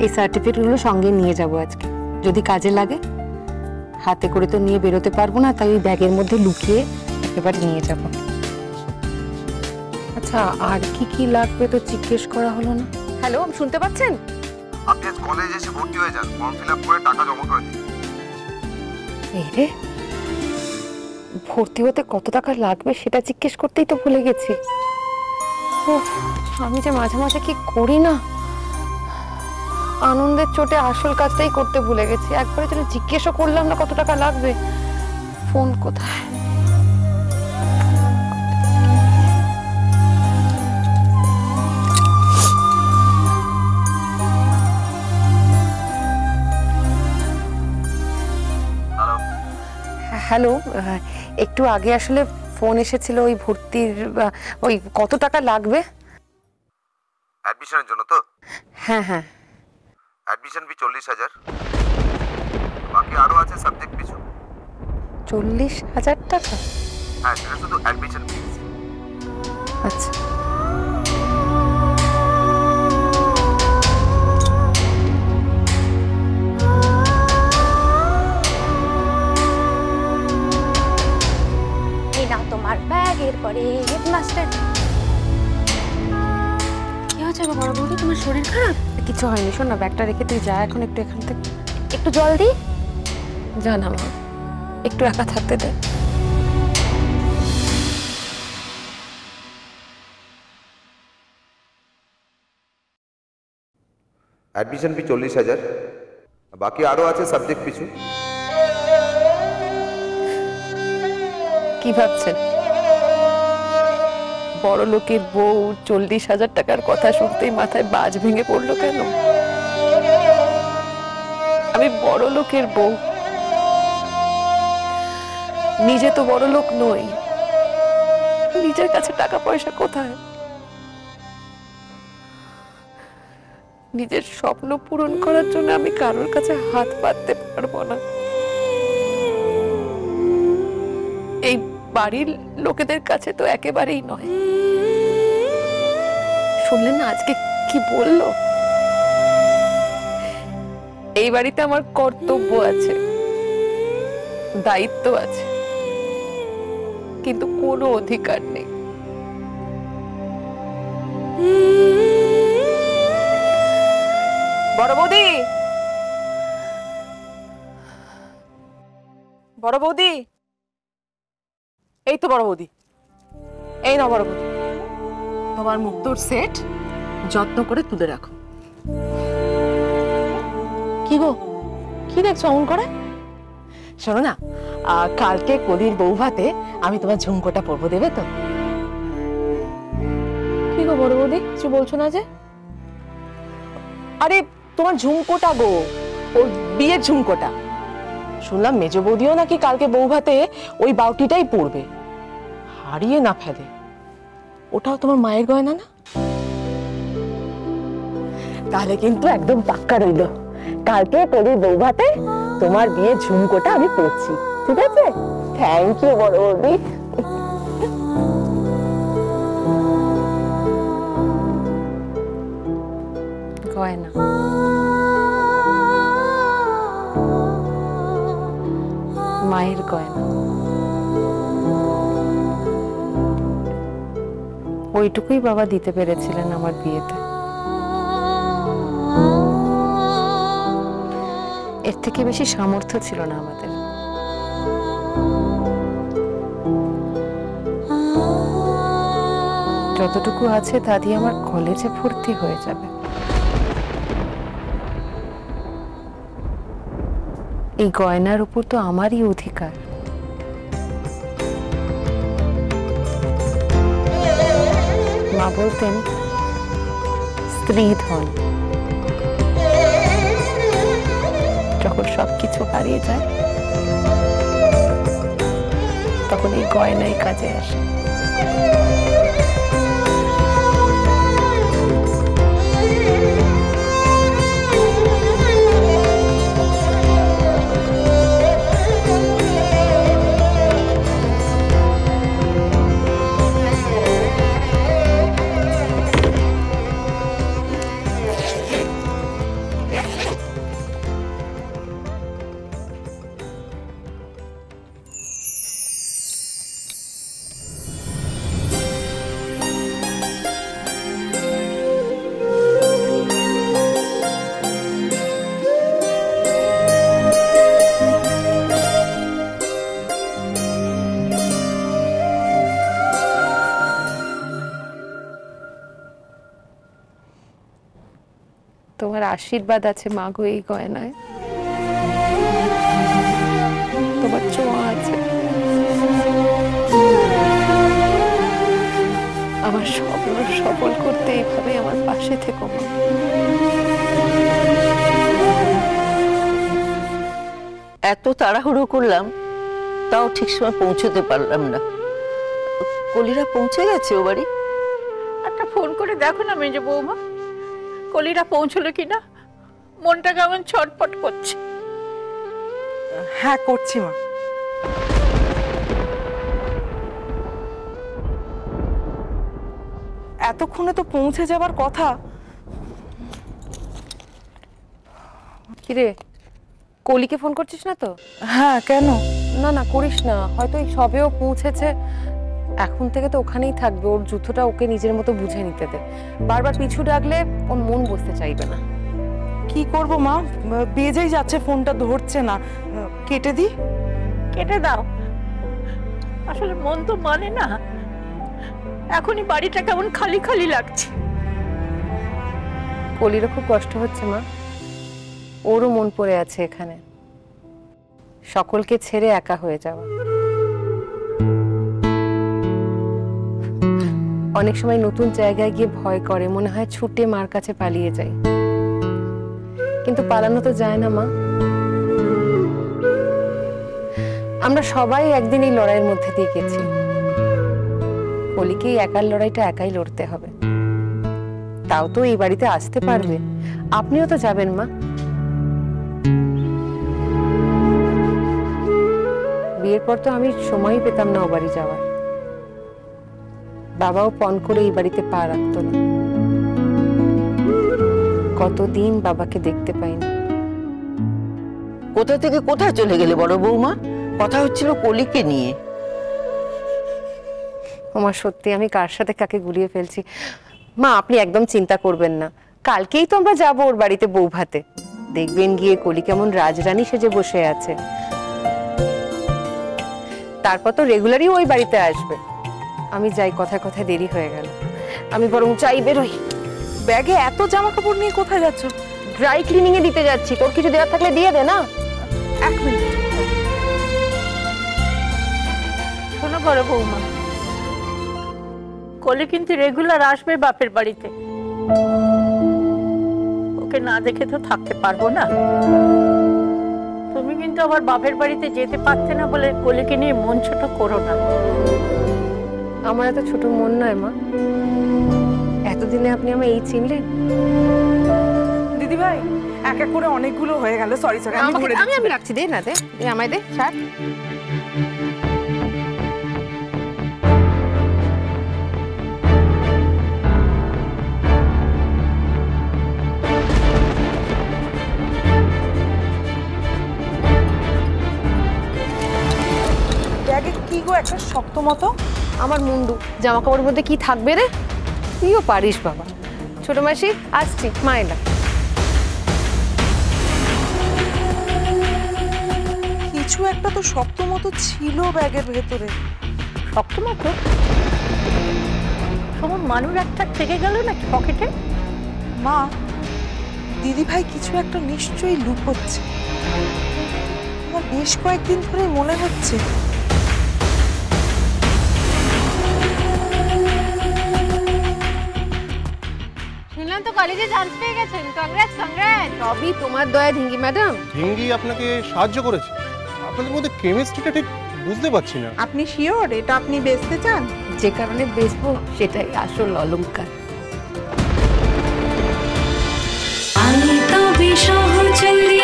এই সার্টিফিকেটগুলো সঙ্গে নিয়ে যাব আজকে, যদি কাজে লাগে। হাতে করে তো নিয়ে বেরোতে পারবো না, তাই ওই ব্যাগের মধ্যে লুকিয়ে এবার নিয়ে যাব। আচ্ছা, আর কি কি লাগবে তো জিজ্ঞেস করা হলো না। হ্যালো, শুনতে পাচ্ছেন? আপনি আজ কলেজে এসে ভর্তি হয়ে যান, ফর্ম ফিল আপ করে টাকা জমা করে দিন। এই রে, ভর্তি হতে কত টাকা লাগবে সেটা জিজ্ঞেস করতেই তো ভুলে গেছি। আমি যে মাঝে মাঝে কি করি না, আনন্দের চোটে আসল কাজটাই করতে ভুলে গেছি। একবারে যেন জিজ্ঞেসও করলাম না কত টাকা লাগবে। ফোন কোথায়? হ্যালো, একটু আগে আসলে ফোন এসেছিল ওই ভর্তির, ওই কত টাকা লাগবে অ্যাডমিশনের জন্য তো? হ্যাঁ হ্যাঁ, অ্যাডমিশন ফি 40,000, বাকি আরো আছে সাবজেক্ট পিছু। 40,000 টাকা? হ্যাঁ, সেটা শুধু অ্যাডমিশন ফিস। আচ্ছা, তোমার ব্যাগ, এরপরে হেডমাস্টার। কি হয়েছে গো বড় বৌদি, তোমার শরীর খারাপ? কিছু হয়নি, শোন না, ব্যাগটা রেখে তুই যা এখন একটু এখান থেকে। একটু জল দি। যা না মা, একটু একা থাকতে দে। অ্যাডমিশন ফি 40,000, বাকি আরো আছে সাবজেক্ট পিছু। কি ভাবছেন? বড় লোকের বউ 40,000 টাকার কথা শুনতেই মাথায় বাজ ভেঙে পড়লো কেন? আমি বড় লোকের বউ, নিজে তো বড় লোক নই। নিজের কাছে টাকা পয়সা কোথায়? নিজের স্বপ্ন পূরণ করার জন্য আমি কারোর কাছে হাত পাততে পারবো না। এই বাড়ির লোকেদের কাছে তো একেবারেই নয়। শুনলেন না আজকে কি বললো? এই বাড়িতে আমার কর্তব্য আছে, দায়িত্ব আছে, কিন্তু কোনো অধিকার নেই। বড় বৌদি, বড় বৌদি, এই তো বড় বৌদি, এই না বড় বৌদি, তোমার মুক্তোর সেট যত্ন করে তুলে রাখো। কি গো, কি দেখছো অমন করে? শোনো না, কালকে কলির বউ ভাতে আমি তোমার ঝুমকোটা পরবো, দেবে তো? কি গো বড় বৌদি, কিছু বলছো না যে? আরে তোমার ঝুমকোটা গো, ওর বিয়ের ঝুমকোটা। শুনলাম মেজ বৌদিও নাকি কালকে বউ ভাতে ওই বাউটিটাই পরবে, হারিয়ে না ফেলে। ওটাও তোমার মায়ের গয়না না? তাহলে কিন্তু একদম পাক্কা রইল, কালকে কলির বউ ভাতে তোমার বিয়ের ঝুমকোটা আমি পরছি, ঠিক আছে? থ্যাংক ইউ বড় বৌদি। গয়না মায়ের গয়না, ওইটুকুই বাবা দিতে পেরেছিলেন আমার বিয়েতে। এর থেকে বেশি সামর্থ্য ছিল না আমাদের। যতটুকু আছে তা দিয়ে আমার কলেজে ভর্তি হয়ে যাবে। এই গয়নার উপর তো আমারই অধিকার। মা বলতেন স্ত্রী ধন, যখন সবকিছু হারিয়ে যায় তখন এই গয়নাই কাজে আসে। তোমার আশীর্বাদ আছে মা গো এই গয়নায়, তোমার ছোঁয়া আছে। আমার স্বপ্ন সফল করতে এইভাবে আমার পাশে থেকো মা। এত তাড়াহুড়ো করলাম, তাও ঠিক সময় পৌঁছতে পারলাম না। কলিরা পৌঁছে গেছে ও বাড়ি? একটা ফোন করে দেখো না মেজো বৌমা, কলিরা পৌঁছলো কিনা, মনটা কেমন ছটপট করছে। হ্যাঁ করছি মা। এতক্ষণে তো পৌঁছে যাবার কথা। কিরে, কলিকে ফোন করছিস না তো? হ্যাঁ কেন? না না করিস না, হয়তো এই সবেও পৌঁছেছে, এখন থেকে তো ওখানেই থাকবে, ওর যুদ্ধটা ওকে নিজের মতো বুঝে নিতে দে। বারবার পিছু ডাকলে ওর মন বসতে চাইবে না। কি করব মা, বেজেই যাচ্ছে, ফোনটা ধরছে না। কেটে দি? কেটে দাও, আসলে মন তো মানে না, এখনই বাড়িটা কেমন খালি খালি লাগছে। কলিরও খুব কষ্ট হচ্ছে মা, ওরও মন পড়ে আছে এখানে, সকলকে ছেড়ে একা হয়ে যাওয়া। অনেক সময় নতুন জায়গায় গিয়ে ভয় করে, মনে হয় ছুটে মার কাছে পালিয়ে যাই, কিন্তু পালানো তো যায় না মা। আমরা সবাই একদিন এই লড়াইয়ের মধ্যে দিয়ে গেছি, কলিকে একার লড়াইটা একাই লড়তে হবে। তাও তো এই বাড়িতে আসতে পারবে, আপনিও তো যাবেন মা। বিয়ের পর তো আমি সময়ই পেতাম না ও বাড়ি যাওয়ার, বাবাও পণ করে এই বাড়িতে পা রাখত না। কতদিন বাবাকে দেখতে পাইনি। কোথা থেকে কোথায় চলে গেলে বড় বৌমা? কথা হচ্ছিল কলিকে নিয়ে। আমার সত্যি আমি কার সাথে কাকে গুলিয়ে ফেলছি। মা আপনি একদম চিন্তা করবেন না, কালকেই তো আমরা যাবো ওর বাড়িতে বউ ভাতে, দেখবেন গিয়ে কলি কেমন রাজরানী সেজে বসে আছে। তারপর তো রেগুলারই ওই বাড়িতে আসবে। আমি যাই, কথায় কথায় দেরি হয়ে গেল, আমি বরং চাই বেরোই। ব্যাগে এত জামা কাপড় নিয়ে কোথায় যাচ্ছ? ড্রাই ক্লিনিং এ দিতে যাচ্ছি, তোর কিছু দেওয়ার থাকলে দিয়ে দে না। এক মিনিট। শোনো বড় বৌমা, কলি কিন্তু রেগুলার আসবে বাপের বাড়িতে, ওকে না দেখে তো থাকতে পারবো না। তুমি কিন্তু আবার বাপের বাড়িতে যেতে পারতে না বলে কলিকে নিয়ে মন ছোট করো না। আমার এত ছোট মন নয় মা, এতদিনে আপনি আমায় এই চিনলেন। দিদি ভাই এক এক করে অনেকগুলো হয়ে গেল, সরি সরি। আমি রাখছি, দে না, দে আমায় দে। ছাড়। ব্যাগে কি গো একটা শক্ত মতো? আমার মুন্ডু, জামা কাপড়ের মধ্যে কি থাকবে রে? তুইও পারিস বাবা। ছোট মাসি আসছি, মা এলাম। কিছু একটা তো শক্ত মতো ছিল ব্যাগের ভেতরে। শক্ত মতো? সমন মানুষ একটা থেকে গেল নাকি পকেটে? মা, দিদি ভাই কিছু একটা নিশ্চয়ই লুকোচ্ছে, আমার বেশ কয়েকদিন ধরে মনে হচ্ছে। শুনলাম তো কলেজে চান্স পেয়ে গেছেন, কংগ্রেস কংগ্রেস। সবই তোমার দয়া ধিঙ্গি ম্যাডাম। ঢিঙ্গি আপনাকে সাহায্য করেছে? আপনাদের মধ্যে কেমিস্ট্রিটা ঠিক বুঝতে পারছি না। আপনি শিওর এটা আপনি বেচতে চান? যে কারণে বেচবো সেটাই আসল অলংকার। আমি তবে সহচরী।